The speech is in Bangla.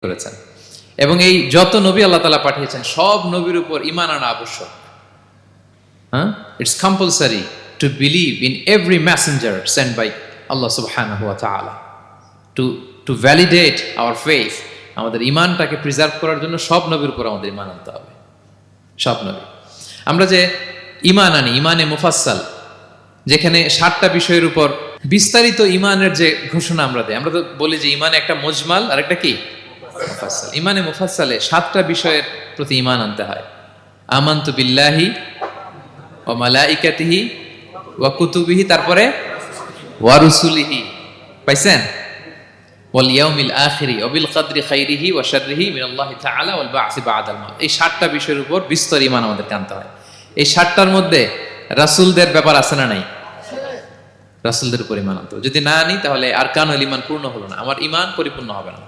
করেছেন। এবং এই যত নবী আল্লাহ তাআলা পাঠিয়েছেন সব নবীর উপর ঈমান আনা আবশ্যক। It's compulsory to believe in every messenger sent by Allah subhanahu wa ta'ala. To validate our faith, আমাদের ঈমানটাকে প্রিজার্ভ করার জন্য সব নবীর উপর আমাদের ঈমান আনতে হবে, সব নবী। আমরা যে ঈমান আনি, ঈমানে মুফাসসাল, যেখানে 7টা বিষয়ের উপর বিস্তারিত ঈমানের যে ঘোষণা আমরা দেই, আমরা তো বলি যে ঈমানে একটা মুজমাল আর একটা কি মুফাসসাল। ঈমানে মুফাসসালে 7টা বিষয়ের প্রতি ঈমান আনতে হয়। আমানতু বিল্লাহি ওয়া মালাইকাতিহি ওয়া কুতুবিহি, তারপরে ওয়া রুসুলিহি, পাইছেন? ওয়াল ইয়াউমিল আখিরি ওয়া বিল কদরি খাইরিহি ওয়া শাররিহি মিনাল্লাহি তাআলা ওয়াল বা'সি বা'দাল মাউত। এই 7টা বিষয়ের উপর বিস্তর ঈমান আমাদের আনতে হয়। এই 7টার মধ্যে রাসূলদের ব্যাপার আছে না নাই? রাসূলদের উপর ঈমান আনতে হবে। যদি না আনি তাহলে আরকানুল ঈমান পূর্ণ হলো না, আমার ঈমান পরিপূর্ণ হবে না।